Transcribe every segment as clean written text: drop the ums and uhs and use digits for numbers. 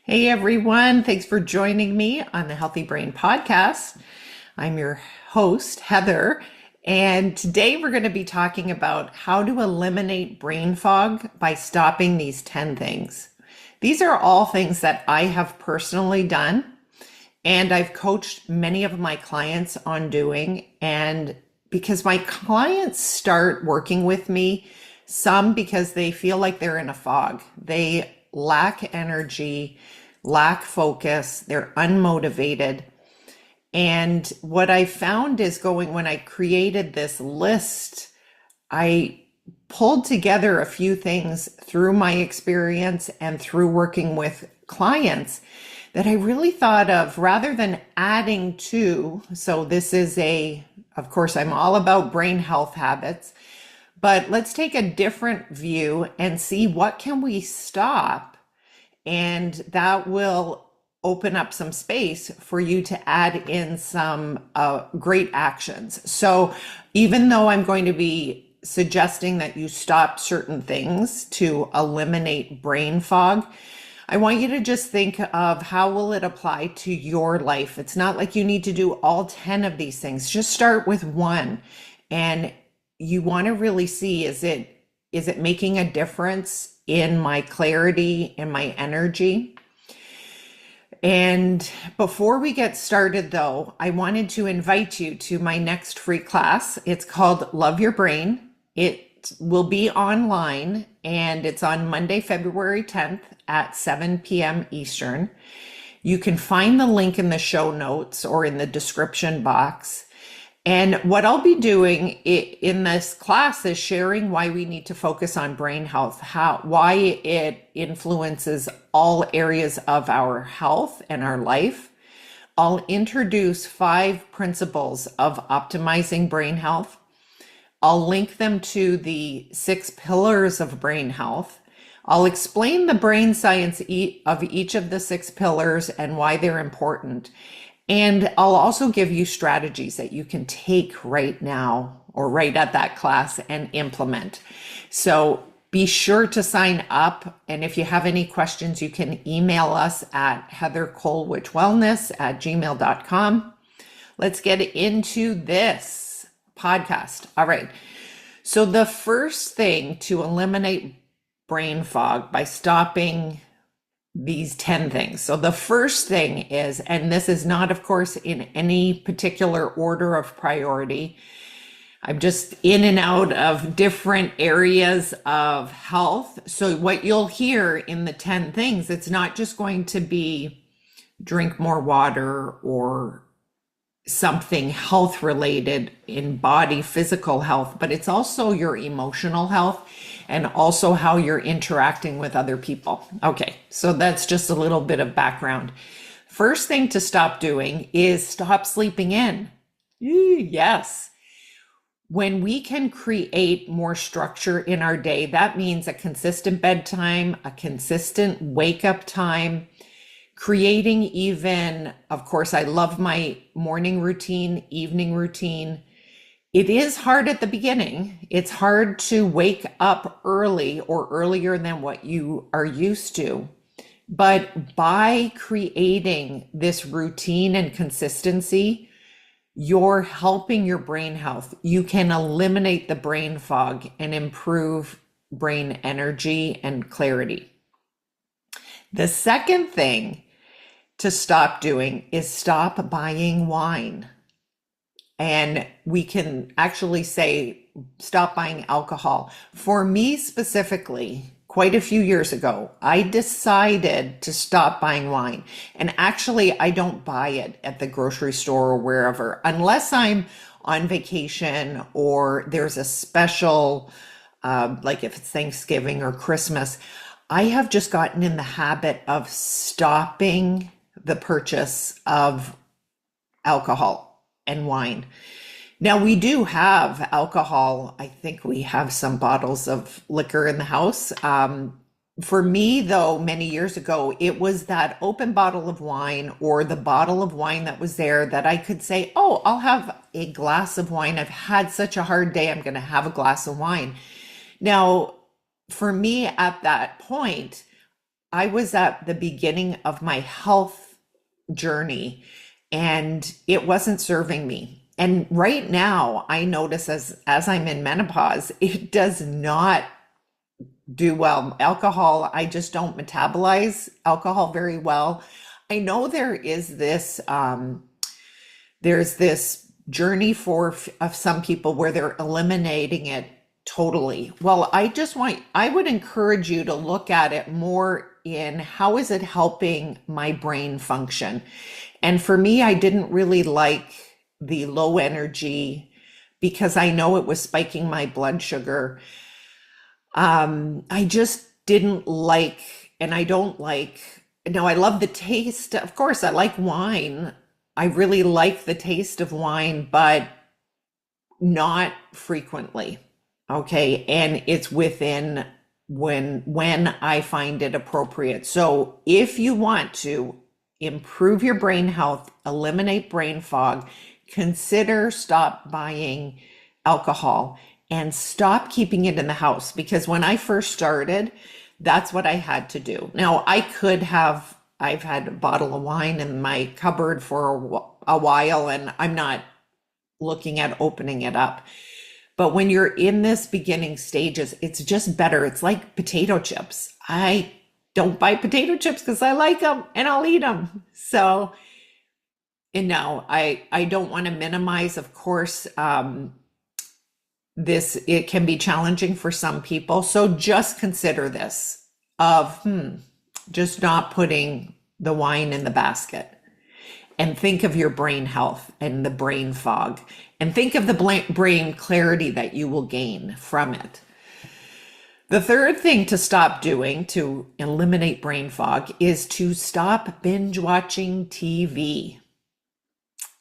Hey everyone, thanks for joining me on the Healthy Brain Podcast. I'm your host, Heather, and today we're going to be talking about how to eliminate brain fog by stopping these 10 things. These are all things that I have personally done, and I've coached many of my clients on doing. And because my clients start working with me, some because they feel like they're in a fog, they lack energy, lack focus, they're unmotivated. And what I found is when I created this list, I pulled together a few things through my experience and through working with clients that I really thought of rather than adding to. So this is of course, I'm all about brain health habits, but let's take a different view and see what can we stop, and that will open up some space for you to add in some great actions. So even though I'm going to be suggesting that you stop certain things to eliminate brain fog, I want you to just think of how will it apply to your life. It's not like you need to do all 10 of these things. Just start with one. And you want to really see, is it making a difference in my clarity, in my energy? And before we get started though, I wanted to invite you to my next free class. It's called Love Your Brain. It will be online and it's on Monday, February 10th at 7 p.m. Eastern. You can find the link in the show notes or in the description box. And what I'll be doing in this class is sharing why we need to focus on brain health, why it influences all areas of our health and our life. I'll introduce 5 principles of optimizing brain health. I'll link them to the 6 pillars of brain health. I'll explain the brain science of each of the 6 pillars and why they're important. And I'll also give you strategies that you can take right now or right at that class and implement. So be sure to sign up. And if you have any questions, you can email us at heathercolwichwellness@gmail.com. Let's get into this podcast. All right. So the first thing to eliminate brain fog by stopping these 10 things. So the first thing is, and this is not, of course, in any particular order of priority. I'm just in and out of different areas of health. So what you'll hear in the 10 things, it's not just going to be drink more water or something health related in body, physical health, but it's also your emotional health and also how you're interacting with other people. Okay, so that's just a little bit of background. First thing to stop doing is stop sleeping in. Yes. When we can create more structure in our day, that means a consistent bedtime, a consistent wake up time, creating even, of course, I love my morning routine, evening routine. It is hard at the beginning. It's hard to wake up early or earlier than what you are used to. But by creating this routine and consistency, you're helping your brain health. You can eliminate the brain fog and improve brain energy and clarity. The second thing to stop doing is stop buying wine. And we can actually say stop buying alcohol. For me specifically, quite a few years ago, I decided to stop buying wine. And actually, I don't buy it at the grocery store or wherever, unless I'm on vacation or there's a special, like if it's Thanksgiving or Christmas. I have just gotten in the habit of stopping the purchase of alcohol and wine. Now we do have alcohol. I think we have some bottles of liquor in the house. For me, though, many years ago, it was that open bottle of wine or the bottle of wine that was there that I could say, oh, I'll have a glass of wine. I've had such a hard day. I'm going to have a glass of wine. Now, for me at that point, I was at the beginning of my health journey and it wasn't serving me. And right now I notice as I'm in menopause, it does not do well. Alcohol, I just don't metabolize alcohol very well. I know there's this journey of some people where they're eliminating it totally. Well, I would encourage you to look at it more in how is it helping my brain function? And for me, I didn't really like the low energy because I know it was spiking my blood sugar. I just didn't like, and I don't like, now I love the taste. Of course, I like wine. I really like the taste of wine, but not frequently. Okay. And it's within when I find it appropriate. So if you want to improve your brain health, eliminate brain fog, consider stop buying alcohol and stop keeping it in the house. Because when I first started, that's what I had to do. Now I've had a bottle of wine in my cupboard for a while and I'm not looking at opening it up. But when you're in this beginning stages, it's just better. It's like potato chips. I don't buy potato chips because I like them and I'll eat them. So, and no, I don't want to minimize, of course, it can be challenging for some people. So just consider this of, just not putting the wine in the basket. And think of your brain health and the brain fog. And think of the brain clarity that you will gain from it. The third thing to stop doing to eliminate brain fog is to stop binge watching TV.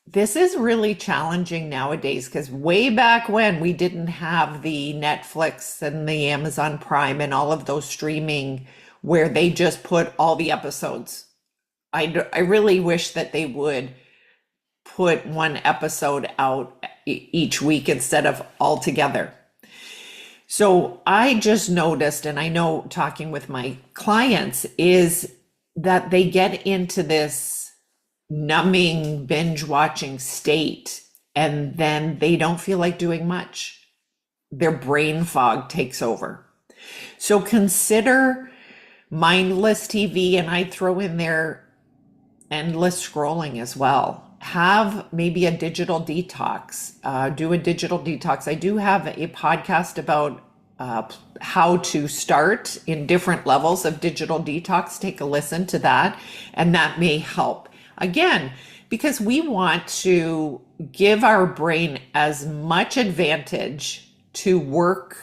This is really challenging nowadays because way back when we didn't have the Netflix and the Amazon Prime and all of those streaming where they just put all the episodes. I really wish that they would put one episode out each week instead of all together. So I just noticed, and I know talking with my clients, is that they get into this numbing binge watching state and then they don't feel like doing much. Their brain fog takes over. So consider mindless TV, and I'd throw in there endless scrolling as well. Have maybe a digital detox. Do a digital detox. I do have a podcast about how to start in different levels of digital detox. Take a listen to that, and that may help. Again, because we want to give our brain as much advantage to work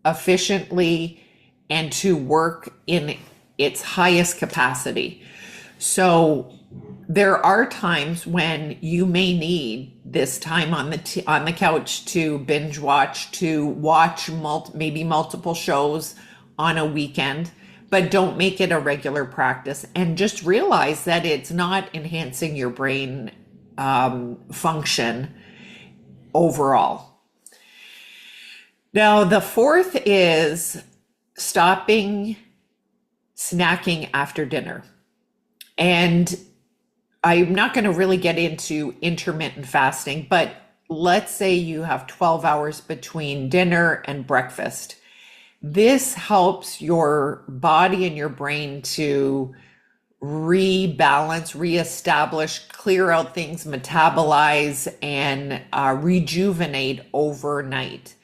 efficiently and to work in its highest capacity. So there are times when you may need this time on the couch to binge watch, to watch maybe multiple shows on a weekend, but don't make it a regular practice, and just realize that it's not enhancing your brain function overall. Now, the fourth is stopping snacking after dinner. And I'm not going to really get into intermittent fasting, but let's say you have 12 hours between dinner and breakfast. This helps your body and your brain to rebalance, reestablish, clear out things, metabolize, and rejuvenate overnight.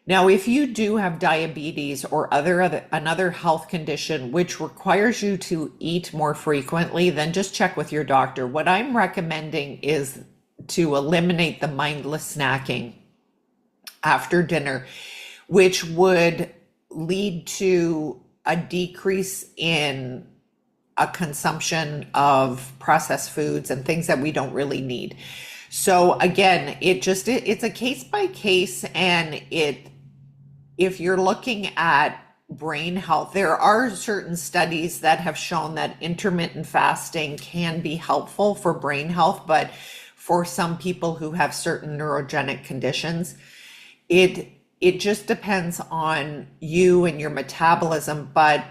Now, if you do have diabetes or another health condition which requires you to eat more frequently, then just check with your doctor. What I'm recommending is to eliminate the mindless snacking after dinner, which would lead to a decrease in a consumption of processed foods and things that we don't really need. So again, it's a case by case, and if you're looking at brain health, there are certain studies that have shown that intermittent fasting can be helpful for brain health, but for some people who have certain neurogenic conditions, it just depends on you and your metabolism. But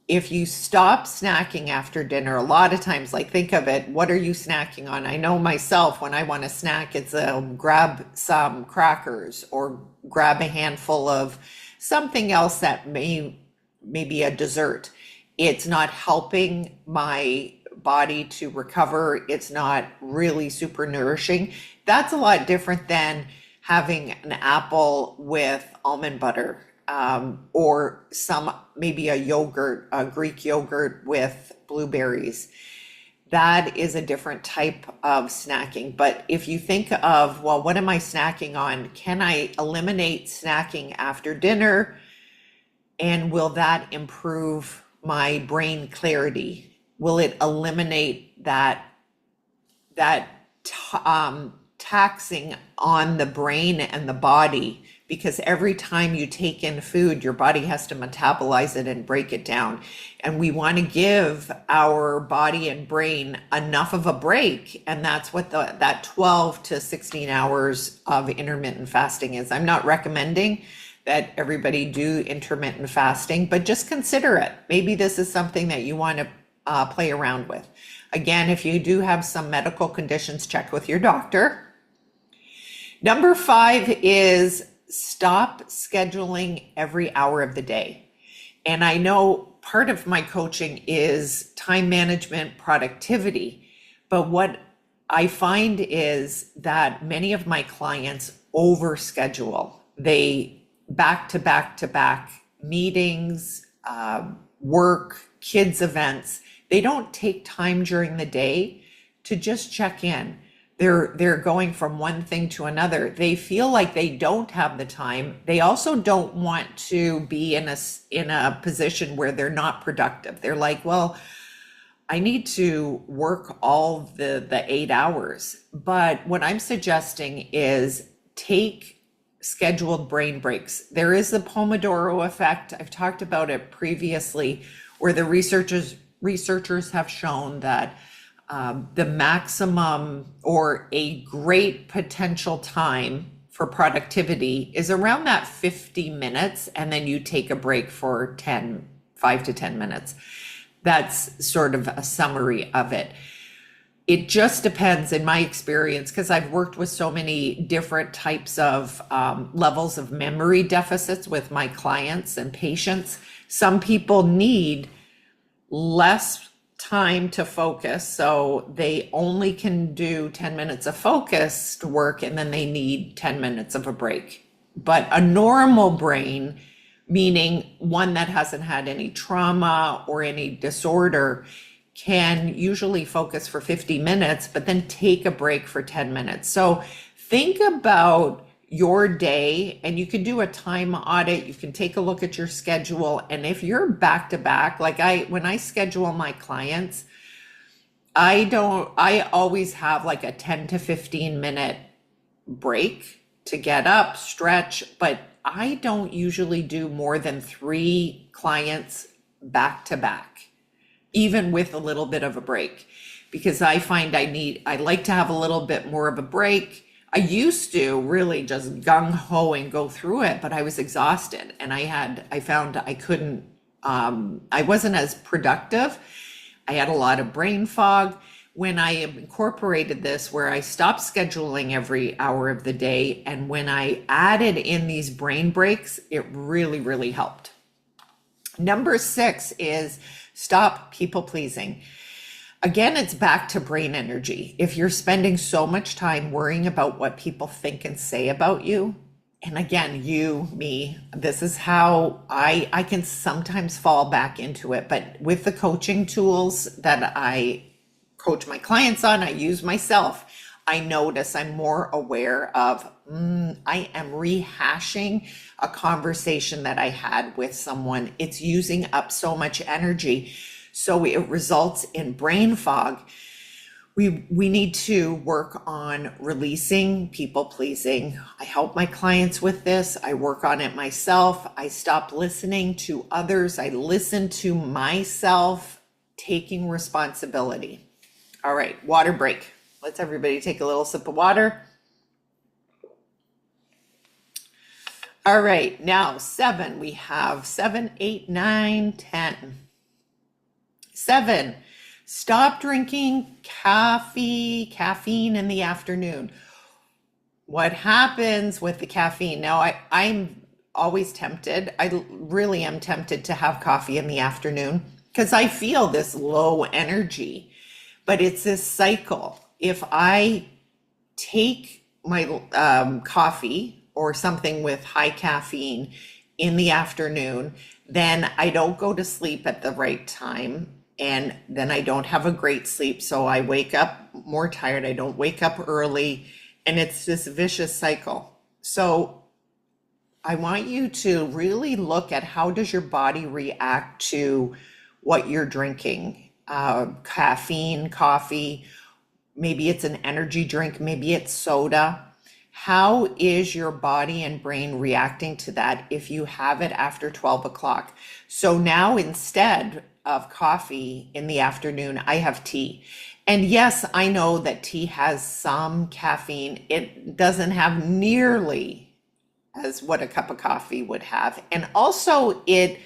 if you stop snacking after dinner, a lot of times, like think of it, what are you snacking on? I know myself, when I want to snack, it's grab some crackers or grab a handful of something else that maybe a dessert. It's not helping my body to recover. It's not really super nourishing. That's a lot different than having an apple with almond butter, or maybe a yogurt, a Greek yogurt with blueberries. That is a different type of snacking. But if you think of, well, what am I snacking on? Can I eliminate snacking after dinner? And will that improve my brain clarity? Will it eliminate that taxing on the brain and the body? Because every time you take in food, your body has to metabolize it and break it down. And we want to give our body and brain enough of a break. And that's what that 12 to 16 hours of intermittent fasting is. I'm not recommending that everybody do intermittent fasting, but just consider it. Maybe this is something that you want to play around with. Again, if you do have some medical conditions, check with your doctor. Number 5 is stop scheduling every hour of the day. And I know part of my coaching is time management, productivity, but what I find is that many of my clients overschedule. They back to back to back meetings, work, kids events. They don't take time during the day to just check in. They're going from one thing to another. They feel like they don't have the time. They also don't want to be in a position where they're not productive. They're like, well, I need to work all the 8 hours. But what I'm suggesting is take scheduled brain breaks. There is the Pomodoro effect. I've talked about it previously, where the researchers have shown that the maximum or a great potential time for productivity is around that 50 minutes, and then you take a break for 5 to 10 minutes. That's sort of a summary of it. It just depends, in my experience, because I've worked with so many different types of levels of memory deficits with my clients and patients. Some people need less time to focus, so they only can do 10 minutes of focused work, and then they need 10 minutes of a break. But a normal brain, meaning one that hasn't had any trauma or any disorder, can usually focus for 50 minutes, but then take a break for 10 minutes. So think about your day, and you can do a time audit. You can take a look at your schedule. And if you're back to back, like when I schedule my clients, I always have like a 10 to 15 minute break to get up, stretch, but I don't usually do more than 3 clients back to back, even with a little bit of a break, because I find I like to have a little bit more of a break. I used to really just gung ho and go through it, but I was exhausted, and I found I couldn't, I wasn't as productive. I had a lot of brain fog. When I incorporated this, where I stopped scheduling every hour of the day, and when I added in these brain breaks, it really, really helped. Number 6 is stop people pleasing. Again, it's back to brain energy. If you're spending so much time worrying about what people think and say about you, and again, me, this is how I can sometimes fall back into it. But with the coaching tools that I coach my clients on, I use myself, I notice I'm more aware of, I am rehashing a conversation that I had with someone. It's using up so much energy. So it results in brain fog. We need to work on releasing people pleasing. I help my clients with this. I work on it myself. I stop listening to others. I listen to myself, taking responsibility. All right, water break. Let's everybody take a little sip of water. All right, now 7. We have 7, 8, 9, 10. 7, stop drinking caffeine in the afternoon. What happens with the caffeine? Now, I'm always tempted. I really am tempted to have coffee in the afternoon because I feel this low energy, but it's this cycle. If I take my coffee or something with high caffeine in the afternoon, then I don't go to sleep at the right time. And then I don't have a great sleep. So I wake up more tired. I don't wake up early. And it's this vicious cycle. So I want you to really look at how does your body react to what you're drinking. Caffeine, coffee, maybe it's an energy drink, maybe it's soda. How is your body and brain reacting to that if you have it after 12 o'clock? So now instead of coffee in the afternoon, I have tea. And yes, I know that tea has some caffeine. It doesn't have nearly as what a cup of coffee would have. And also it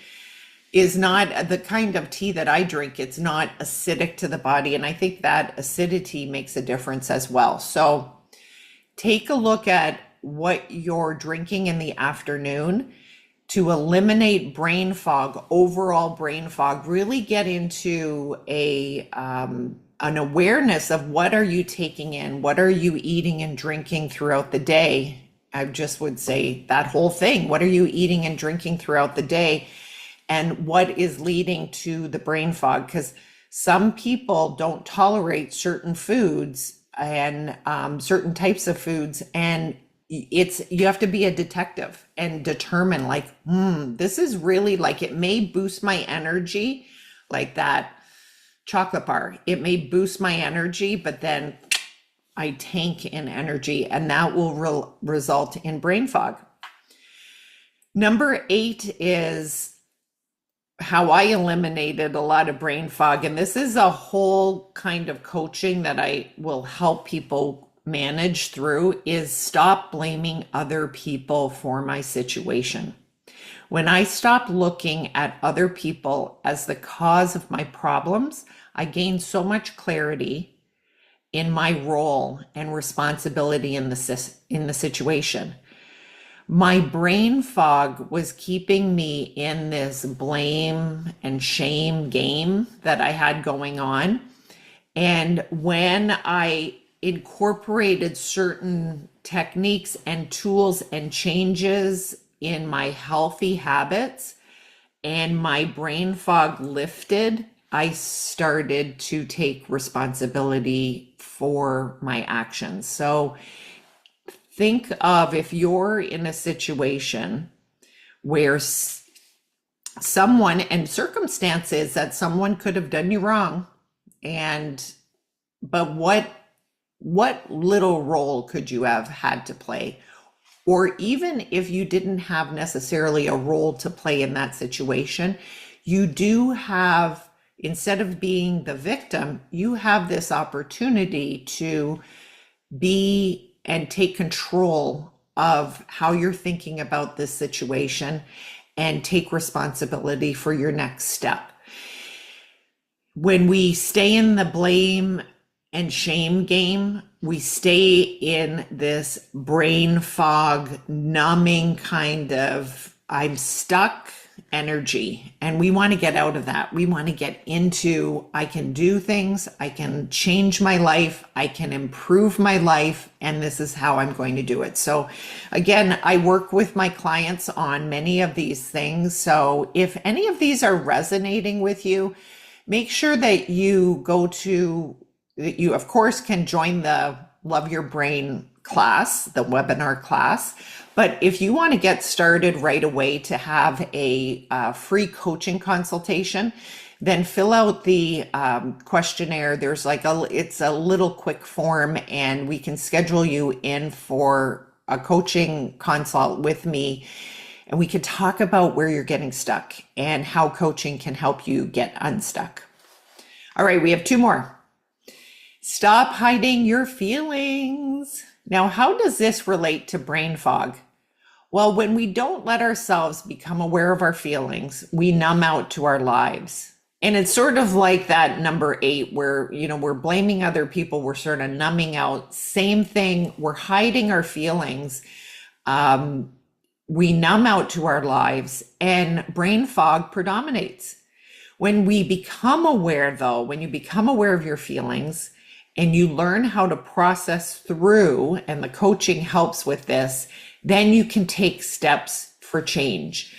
is not the kind of tea that I drink. It's not acidic to the body. And I think that acidity makes a difference as well. So take a look at what you're drinking in the afternoon to eliminate brain fog, overall brain fog. Really get into an awareness of what are you taking in, what are you eating and drinking throughout the day. I just would say that whole thing. What are you eating and drinking throughout the day? And what is leading to the brain fog? Because some people don't tolerate certain foods and certain types of foods, and you have to be a detective and determine like, this is really like, it may boost my energy, like that chocolate bar. It may boost my energy, but then I tank in energy, and that will result in brain fog. Number 8 is how I eliminated a lot of brain fog. And this is a whole kind of coaching that I will help people manage through, is stop blaming other people for my situation. When I stop looking at other people as the cause of my problems, I gain so much clarity in my role and responsibility in the situation. My brain fog was keeping me in this blame and shame game that I had going on. And when I incorporated certain techniques and tools and changes in my healthy habits and my brain fog lifted, I started to take responsibility for my actions. So think of if you're in a situation where someone and circumstances that someone could have done you wrong, but what little role could you have had to play? Or even if you didn't have necessarily a role to play in that situation, you do have, instead of being the victim, you have this opportunity to be and take control of how you're thinking about this situation and take responsibility for your next step. When we stay in the blame and shame game, we stay in this brain fog, numbing kind of I'm stuck energy. And we want to get out of that. We want to get into I can do things, I can change my life, I can improve my life, and this is how I'm going to do it. So again, I work with my clients on many of these things. So if any of these are resonating with you, make sure that you you of course can join the Love Your Brain class, the webinar class. But if you want to get started right away to have a free coaching then fill out the questionnaire. There's it's a little quick form, and we can schedule you in for a coaching consult with me. And we could talk about where you're getting stuck and how coaching can help you get unstuck. All right, we have 2 more. Stop hiding your feelings. Now, how does this relate to brain fog? Well, when we don't let ourselves become aware of our feelings, we numb out to our lives. And it's sort of like that number 8 where, we're blaming other people, we're sort of numbing out. Same thing, we're hiding our feelings. We numb out to our lives and brain fog predominates. When we become aware, though, when you become aware of your feelings and you learn how to process through, and the coaching helps with this, then you can take steps for change.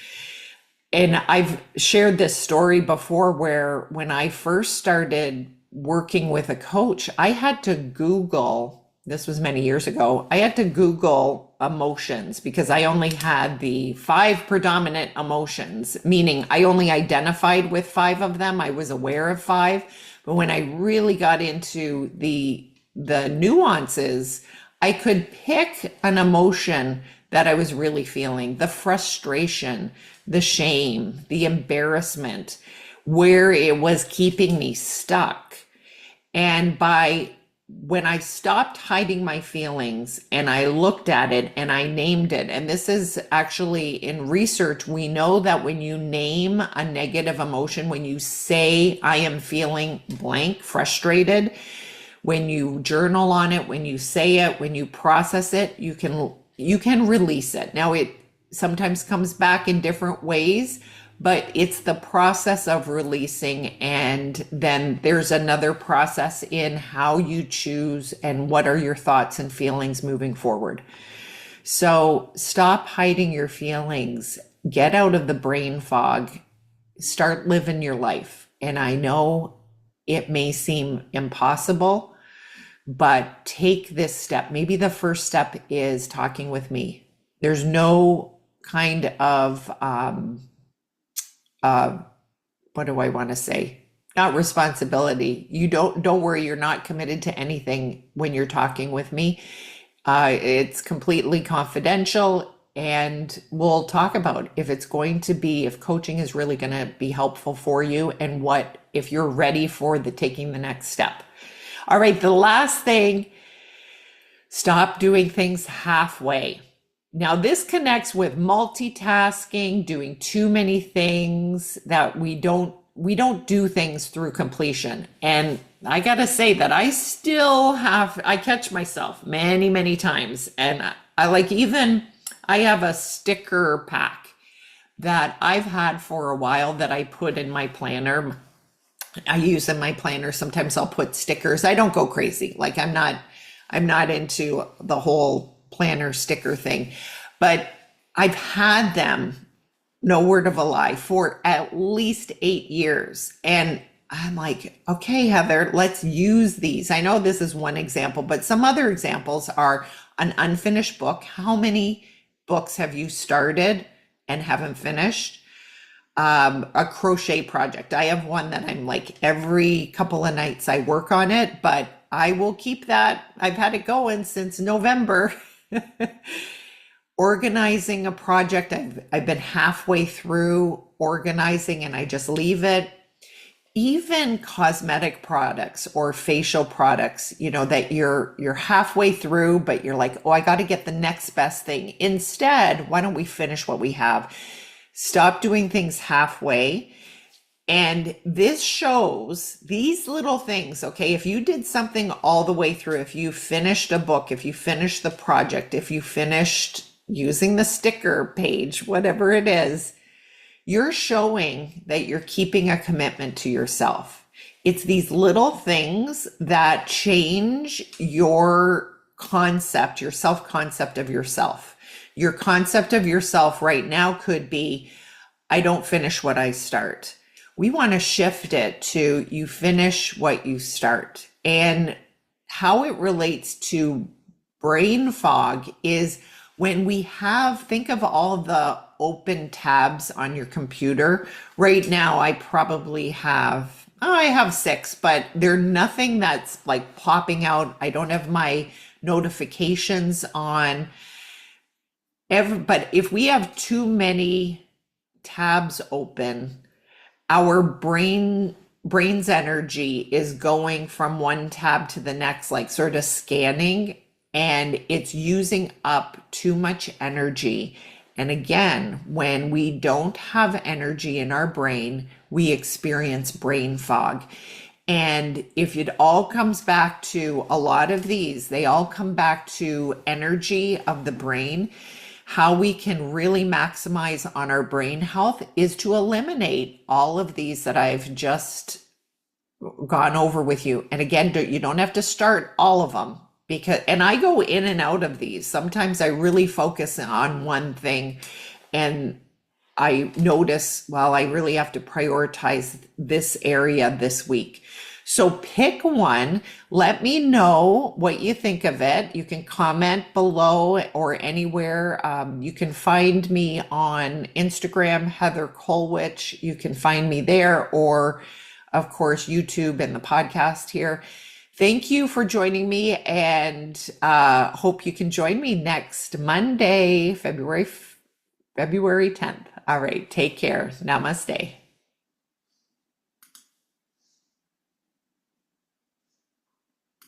And I've shared this story before where when I first started working with a coach, I had to Google, this was many years ago, I had to Google emotions because I only had the 5 predominant emotions, meaning I only identified with 5 of them. I was aware of 5. But when I really got into the nuances, I could pick an emotion that I was really feeling, the frustration, the shame, the embarrassment, where it was keeping me stuck. And when I stopped hiding my feelings and I looked at it and I named it, and this is actually in research, we know that when you name a negative emotion, when you say, I am feeling blank, frustrated, when you journal on it, when you say it, when you process it, you can release it. Now, it sometimes comes back in different ways, but it's the process of releasing. And then there's another process in how you choose and what are your thoughts and feelings moving forward. So stop hiding your feelings, get out of the brain fog, start living your life. And I know it may seem impossible, but take this step. Maybe the first step is talking with me. There's no kind of, what do I want to say? Not responsibility. You don't worry. You're not committed to anything when you're talking with me. It's completely confidential, and we'll talk about if coaching is really going to be helpful for you, and if you're ready for taking the next step. All right. The last thing, stop doing things halfway. Now, this connects with multitasking, doing too many things, that we don't do things through completion. And I got to say that I catch myself many, many times. And I have a sticker pack that I've had for a while that I put in my planner. I use in my planner. Sometimes I'll put stickers. I don't go crazy. Like I'm not into the whole planner sticker thing, but I've had them, no word of a lie, for at least 8 years. And I'm like, okay, Heather, let's use these. I know this is one example, but some other examples are an unfinished book. How many books have you started and haven't finished? A crochet project. I have one that I'm like every couple of nights I work on it, but I will keep that. I've had it going since November. Organizing a project. I've been halfway through organizing and I just leave it. Even cosmetic products or facial products, that you're halfway through, but you're like, oh, I got to get the next best thing. Instead, why don't we finish what we have? Stop doing things halfway. And this shows these little things, okay? If you did something all the way through, if you finished a book, if you finished the project, if you finished using the sticker page, whatever it is, you're showing that you're keeping a commitment to yourself. It's these little things that change your concept, your self-concept of yourself. Your concept of yourself right now could be, I don't finish what I start. We want to shift it to you finish what you start. And how it relates to brain fog is when think of all the open tabs on your computer. Right now, I have 6, but they're nothing that's like popping out. I don't have my notifications on. But if we have too many tabs open, our brain's energy is going from one tab to the next, like sort of scanning, and it's using up too much energy. And again, when we don't have energy in our brain, we experience brain fog. And if it all comes back to a lot of these, they all come back to energy of the brain. How we can really maximize on our brain health is to eliminate all of these that I've just gone over with you. And again, you don't have to start all of them, because, and I go in and out of these. Sometimes I really focus on one thing and I notice, well, I really have to prioritize this area this week. So pick one. Let me know what you think of it. You can comment below or anywhere. You can find me on Instagram, Heather Colwich. You can find me there, or of course, YouTube and the podcast here. Thank you for joining me, and hope you can join me next Monday, February 10th. All right, take care. Namaste.